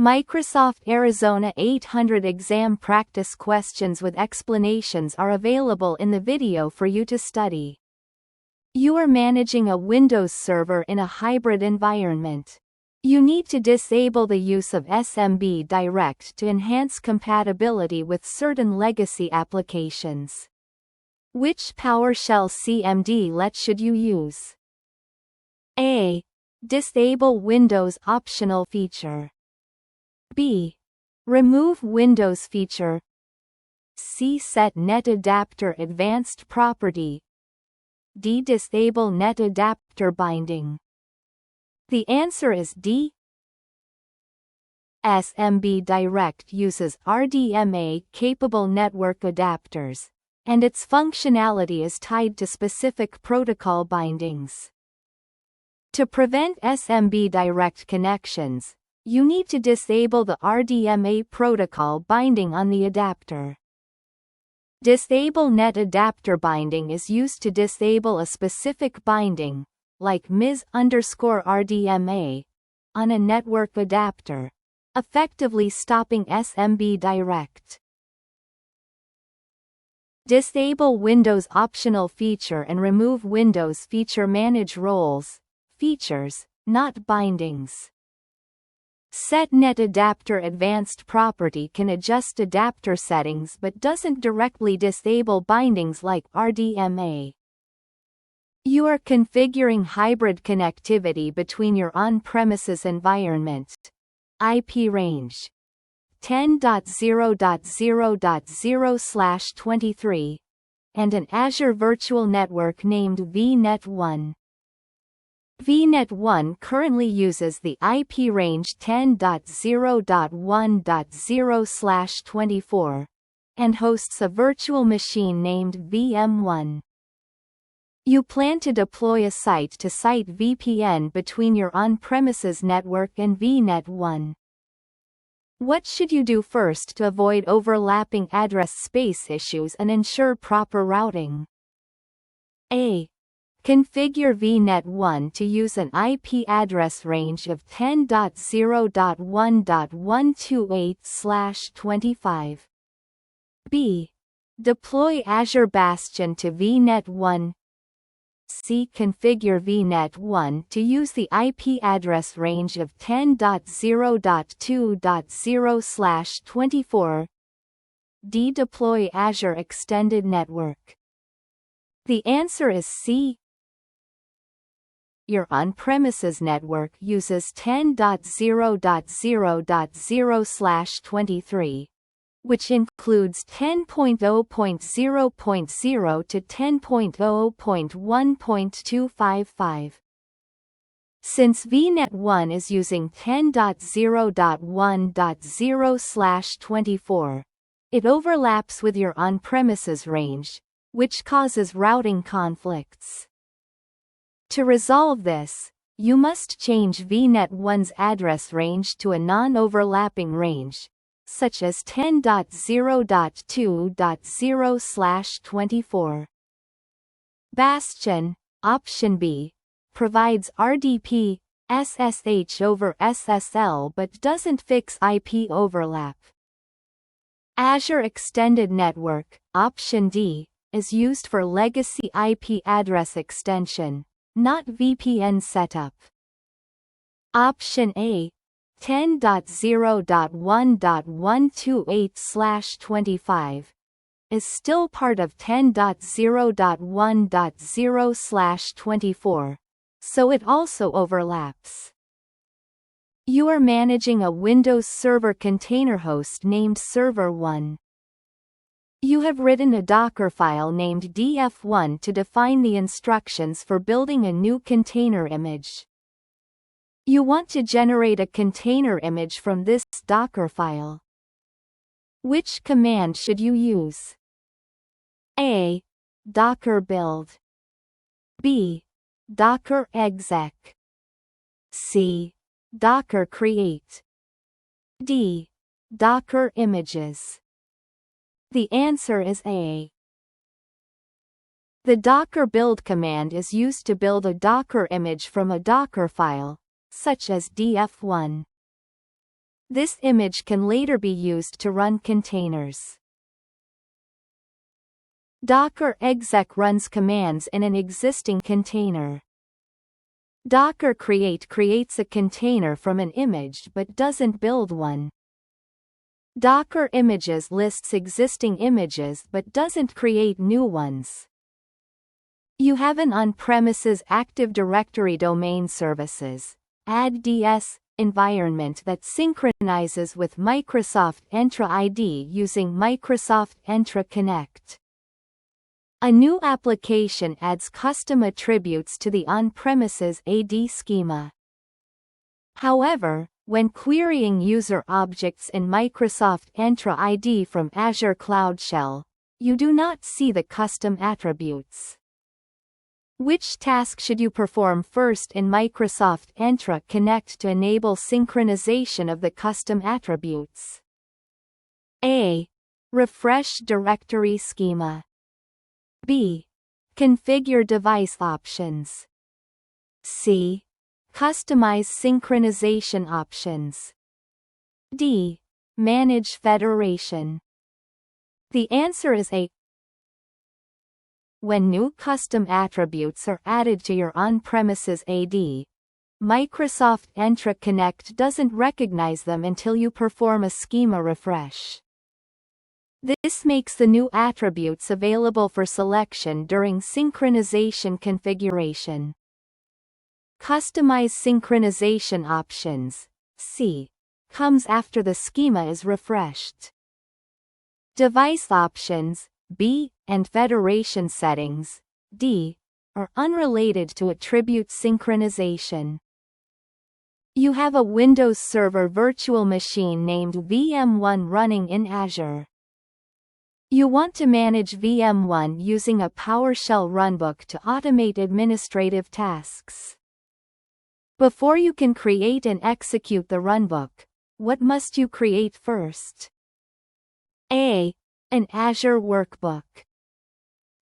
Microsoft Arizona 800 exam practice questions with explanations are available in the video for you to study. You are managing a Windows server in a hybrid environment. You need to disable the use of SMB Direct to enhance compatibility with certain legacy applications. Which PowerShell CMDlet should you use? A. Disable Windows optional feature. B. Remove Windows feature. C. Set Net Adapter advanced property. D. Disable Net Adapter binding. The answer is D. SMB Direct uses RDMA-capable network adapters, and its functionality is tied to specific protocol bindings. To prevent SMB Direct connections, you need to disable the RDMA protocol binding on the adapter. Disable Net Adapter binding is used to disable a specific binding, like MIS_RDMA, on a network adapter, effectively stopping SMB Direct. Disable Windows optional feature and remove Windows feature. Manage roles, features, not bindings. Set Net Adapter advanced property can adjust adapter settings but doesn't directly disable bindings like RDMA. You are configuring hybrid connectivity between your on-premises environment, IP range 10.0.0.0/23, and an Azure Virtual Network named VNet1. VNet1 currently uses the IP range 10.0.1.0/24, and hosts a virtual machine named VM1. You plan to deploy a site-to-site VPN between your on-premises network and VNet1. What should you do first to avoid overlapping address space issues and ensure proper routing? A. Configure VNet1 to use an IP address range of 10.0.1.128/25. B. Deploy Azure Bastion to VNet1. C. Configure VNet1 to use the IP address range of 10.0.2.0/24. D. Deploy Azure Extended Network. The answer is C. Your on-premises network uses 10.0.0.0/23, which includes 10.0.0.0 to 10.0.1.255. Since VNet1 is using 10.0.1.0/24, it overlaps with your on-premises range, which causes routing conflicts. To resolve this, you must change VNet1's address range to a non-overlapping range, such as 10.0.2.0/24. Bastion, option B, provides RDP, SSH over SSL but doesn't fix IP overlap. Azure Extended Network, option D, is used for legacy IP address extension, not VPN setup. Option A, 10.0.1.128/25, is still part of 10.0.1.0/24, so it also overlaps. You are managing a Windows Server container host named Server1. You have written a Docker file named df1 to define the instructions for building a new container image. You want to generate a container image from this Docker file. Which command should you use? A. Docker build. B. Docker exec. C. Docker create. D. Docker images. The answer is A. The Docker build command is used to build a Docker image from a Docker file, such as df1. This image can later be used to run containers. Docker exec runs commands in an existing container. Docker create creates a container from an image but doesn't build one. Docker images lists existing images but doesn't create new ones. You have an on-premises Active Directory domain services (ADDS) environment that synchronizes with Microsoft Entra ID using Microsoft Entra Connect. A new application adds custom attributes to the on-premises AD schema. However, when querying user objects in Microsoft Entra ID from Azure Cloud Shell, you do not see the custom attributes. Which task should you perform first in Microsoft Entra Connect to enable synchronization of the custom attributes? A. Refresh directory schema. B. Configure device options. C. Customize synchronization options. D. Manage federation. The answer is A. When new custom attributes are added to your on-premises AD, Microsoft Entra Connect doesn't recognize them until you perform a schema refresh. This makes the new attributes available for selection during synchronization configuration. Customize synchronization options (C) comes after the schema is refreshed. Device options (B) and federation settings (D) are unrelated to attribute synchronization. You have a Windows Server virtual machine named VM1 running in Azure. You want to manage VM1 using a PowerShell runbook to automate administrative tasks. Before you can create and execute the runbook, what must you create first? A. An Azure workbook.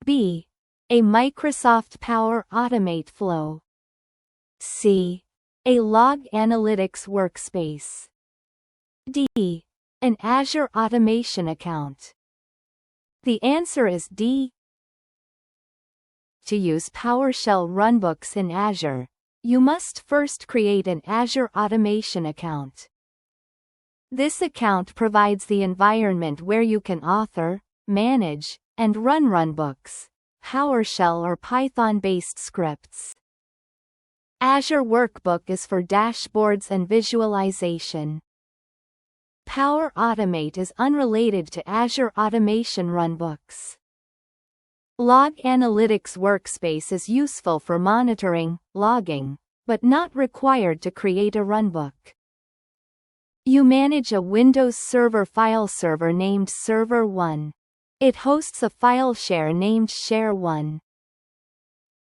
B. A Microsoft Power Automate flow. C. A log analytics workspace. D. An Azure automation account. The answer is D. To use PowerShell runbooks in Azure, you must first create an Azure automation account. This account provides the environment where you can author, manage, and run runbooks, PowerShell or Python-based scripts. Azure Workbook is for dashboards and visualization. Power Automate is unrelated to Azure Automation runbooks. Log Analytics Workspace is useful for monitoring, logging, but not required to create a runbook. You manage a Windows Server file server named Server 1. It hosts a file share named Share 1.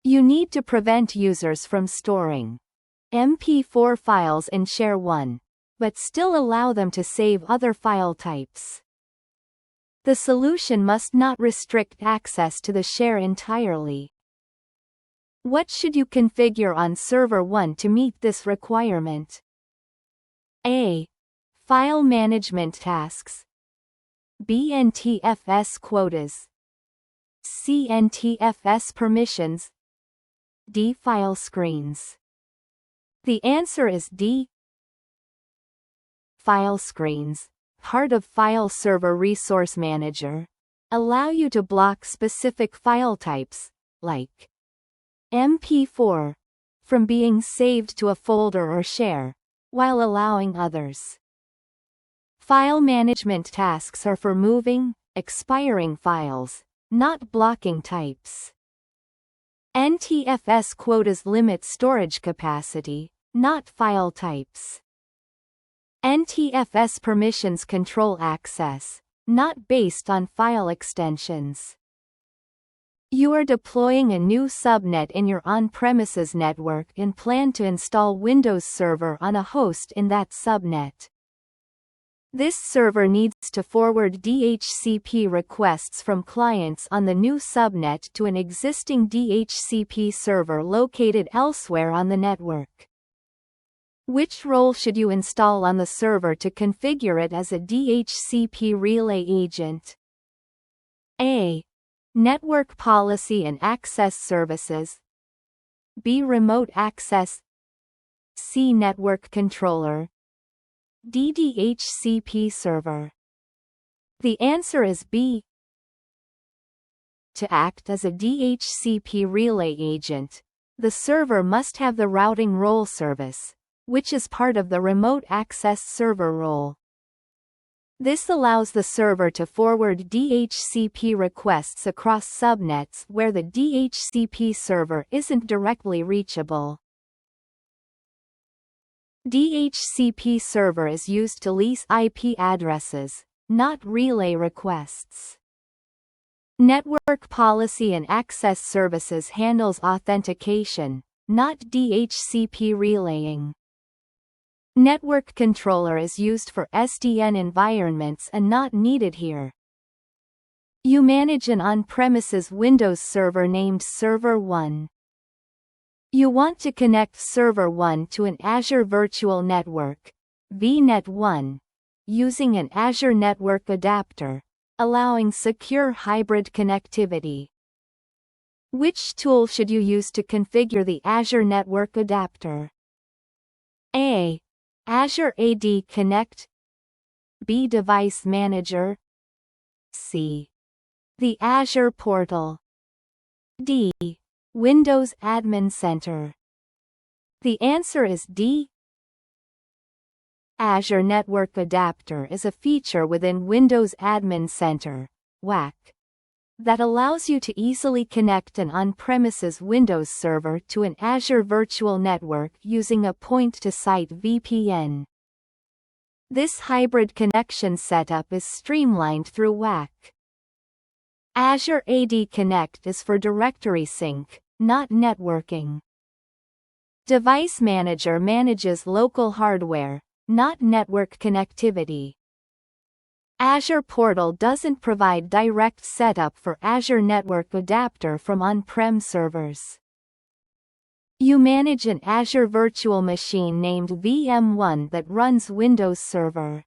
You need to prevent users from storing MP4 files in Share 1. But still allow them to save other file types. The solution must not restrict access to the share entirely. What should you configure on Server 1 to meet this requirement? A. File management tasks. B. NTFS quotas. C. NTFS permissions. D. File screens. The answer is D. File screens, part of File Server Resource Manager, allow you to block specific file types, like MP4, from being saved to a folder or share, while allowing others. File management tasks are for moving, expiring files, not blocking types. NTFS quotas limit storage capacity, not file types. NTFS permissions control access, not based on file extensions. You are deploying a new subnet in your on-premises network and plan to install Windows Server on a host in that subnet. This server needs to forward DHCP requests from clients on the new subnet to an existing DHCP server located elsewhere on the network. Which role should you install on the server to configure it as a DHCP relay agent? A. Network Policy and Access Services. B. Remote Access. C. Network Controller. D. DHCP Server. The answer is B. To act as a DHCP relay agent, the server must have the routing role service, which is part of the remote access server role. This allows the server to forward DHCP requests across subnets where the DHCP server isn't directly reachable. DHCP server is used to lease IP addresses, not relay requests. Network Policy and Access Services handles authentication, not DHCP relaying. Network Controller is used for SDN environments and not needed here. You manage an on-premises Windows server named Server 1. You want to connect Server 1 to an Azure Virtual Network, VNet 1, using an Azure Network Adapter, allowing secure hybrid connectivity. Which tool should you use to configure the Azure Network Adapter? A. Azure AD Connect. B. Device Manager. C. The Azure Portal. D. Windows Admin Center. The answer is D. Azure Network Adapter is a feature within Windows Admin Center, WAC, that allows you to easily connect an on-premises Windows server to an Azure Virtual Network using a point-to-site VPN. This hybrid connection setup is streamlined through WAC. Azure AD Connect is for directory sync, not networking. Device Manager manages local hardware, not network connectivity. Azure Portal doesn't provide direct setup for Azure Network Adapter from on-prem servers. You manage an Azure virtual machine named VM1 that runs Windows Server.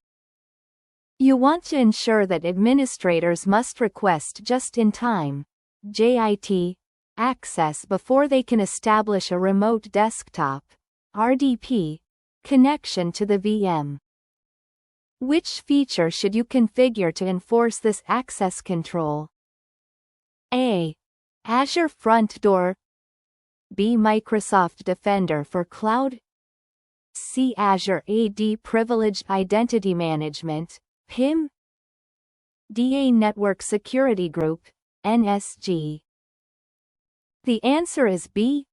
You want to ensure that administrators must request just-in-time (JIT) access before they can establish a remote desktop (RDP) connection to the VM. Which feature should you configure to enforce this access control? A. Azure Front Door. B. Microsoft Defender for Cloud. C. Azure AD Privileged Identity Management, PIM. D. A Network Security Group, NSG. The answer is B.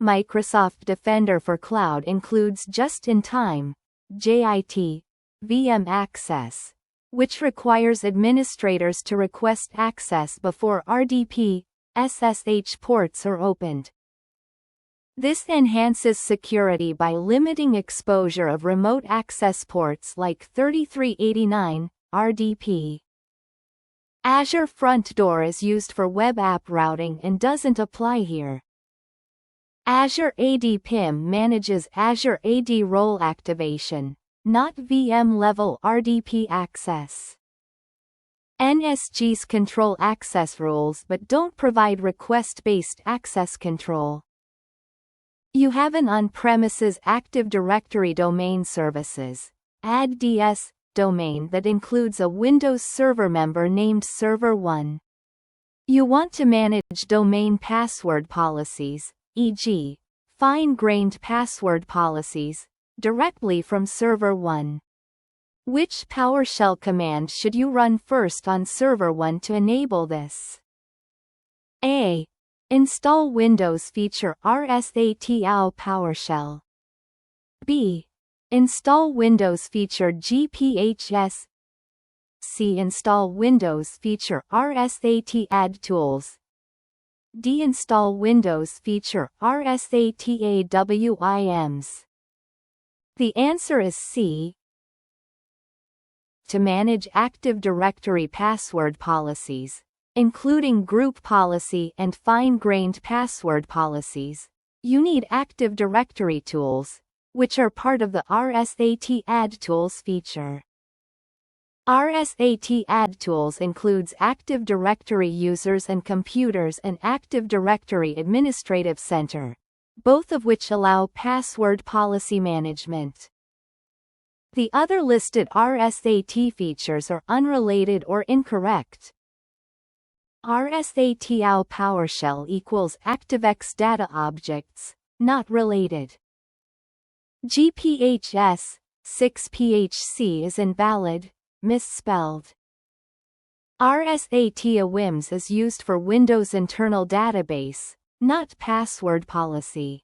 Microsoft Defender for Cloud includes just-in-time JIT VM access, which requires administrators to request access before RDP SSH ports are opened. This enhances security by limiting exposure of remote access ports like 3389 RDP. Azure Front Door is used for web app routing and doesn't apply here. Azure AD PIM manages Azure AD role activation, not VM-level RDP access. NSGs control access rules but don't provide request-based access control. You have an on-premises Active Directory domain services (ADDS) domain that includes a Windows Server member named Server 1. You want to manage domain password policies, e.g., fine-grained password policies, directly from Server 1. Which PowerShell command should you run first on Server 1 to enable this? A. Install Windows feature RSATL PowerShell. B. Install Windows feature GPHS. C. Install Windows feature RSAT Add Tools. D. Install Windows feature RSATAWIMs. The answer is C. To manage Active Directory password policies, including group policy and fine-grained password policies, You need Active Directory tools, which are part of the RSAT Add Tools feature. RSAT Add Tools includes Active Directory Users and Computers and Active Directory Administrative Center, both of which allow password policy management. The other listed RSAT features are unrelated or incorrect. RSAT OW PowerShell equals ActiveX data objects, not related. GPHS 6PHC is invalid, misspelled. RSAT AWIMS is used for Windows internal database, not password policy.